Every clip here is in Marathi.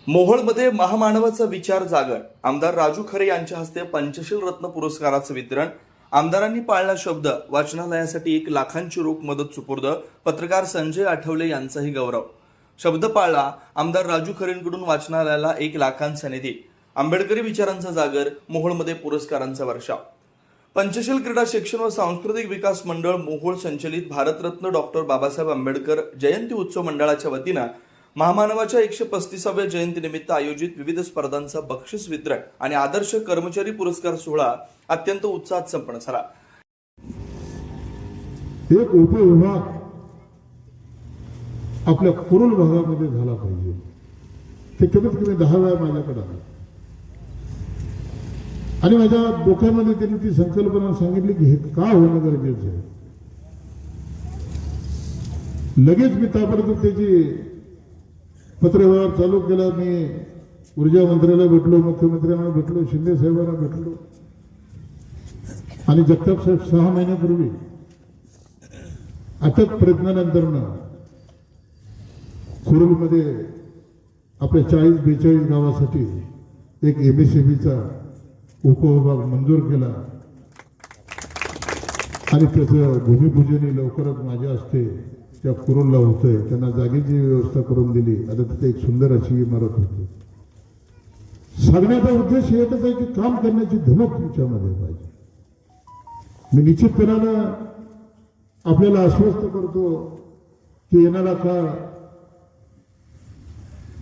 मोहोळमध्ये महामानवाचा विचार जागर आमदार राजू खरे यांच्या हस्ते पंचशील रत्न पुरस्काराचं वितरण. आमदारांनी पाळला शब्द, वाचनालयासाठी 1 लाखांची रोख मदत सुपूर्द. पत्रकार संजय आठवले यांचाही गौरव. शब्द पाळला, आमदार राजू खरेंकडून वाचनालयाला 1 लाखांचा निधी. आंबेडकरी विचारांचा जागर, मोहोळमध्ये पुरस्कारांचा वर्षाव. पंचशील क्रीडा शिक्षण व सांस्कृतिक विकास मंडळ मोहोळ संचलित भारतरत्न डॉक्टर बाबासाहेब आंबेडकर जयंती उत्सव मंडळाच्या वतीनं महामानवाच्या 135व्या जयंतीनिमित्त आयोजित विविध स्पर्धांचा बक्षीस वितरण आणि आदर्श कर्मचारी पुरस्कार सोहळा अत्यंत उत्साहात संपन्न झाला. एक उपविभाग आपल्या कुरुल भागामध्ये झाला पाहिजे. ते कमीत कमी 10 वेळा माझ्याकडे आले आणि माझ्या डोक्यामध्ये त्यांनी ती संकल्पना सांगितली की हे का होणं गरजेचं आहे. लगेच मी ताबडतोब त्याची पत्रव्यवहार चालू केला. मी ऊर्जा मंत्र्याला भेटलो, मुख्यमंत्र्यांना भेटलो, शिंदे साहेबांना भेटलो आणि जगताप साहेब 6 महिन्यापूर्वी अथक प्रयत्नानंतर कुरुलमध्ये आपल्या 40-42 गावासाठी एक MSMEचा उपविभाग मंजूर केला आणि त्याचं भूमिपूजनही लवकरच माझ्या हस्ते त्या कुरुलला होतंय. त्यांना जागेची व्यवस्था करून दिली. आता तिथे एक सुंदर अशी इमारत होती. सांगण्याचा उद्देश एकच आहे की काम करण्याची धमक तुमच्यामध्ये पाहिजे. मी निश्चितपणानं आपल्याला आश्वस्त करतो की येणारा काळ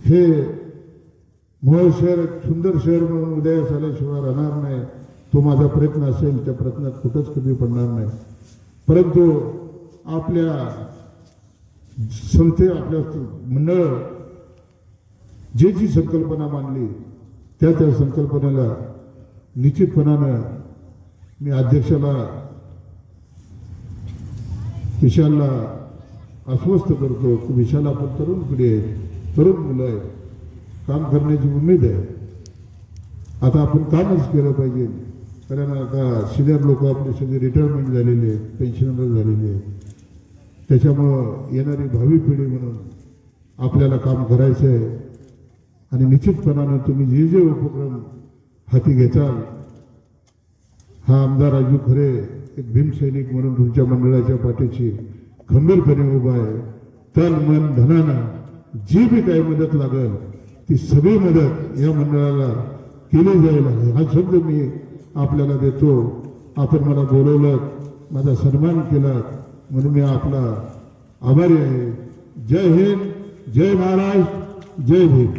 हे मोहोळ शहर एक सुंदर शहर म्हणून उदयास आल्याशिवाय राहणार नाही. तो माझा प्रयत्न असेल. त्या प्रयत्नात कुठंच कमी पडणार नाही. परंतु आपल्या संस्थे, आपल्या मंडळ जी संकल्पना मांडली त्या संकल्पनेला निश्चितपणानं मी अध्यक्षाला विशालला आश्वस्त करतो की विशाल आपण तरुण पिढी आहे, तरुण मुलं आहे, काम करण्याची उमेद आहे. आता आपण कामच केलं पाहिजे. कारण आता सिनियर लोक आपले सगळे रिटायरमेंट झालेले आहेत, पेन्शनर झालेले आहेत. त्याच्यामुळं येणारी भावी पिढी म्हणून आपल्याला काम करायचं आहे. आणि निश्चितपणानं तुम्ही जे उपक्रम हाती घेताल, हा आमदार राजू खरे एक भीमसैनिक म्हणून तुमच्या मंडळाच्या पाठीशी खंबीरपणे उभा आहे. तन मन धनानं जी बी काही मदत लागेल ती सगळी मदत या मंडळाला केली जाईल हा शब्द मी आपल्याला देतो. आपण मला बोलवलं, माझा सन्मान केला म्हणून मी आपला आभारी आहे. जय हिंद, जय महाराष्ट्र, जय भीम.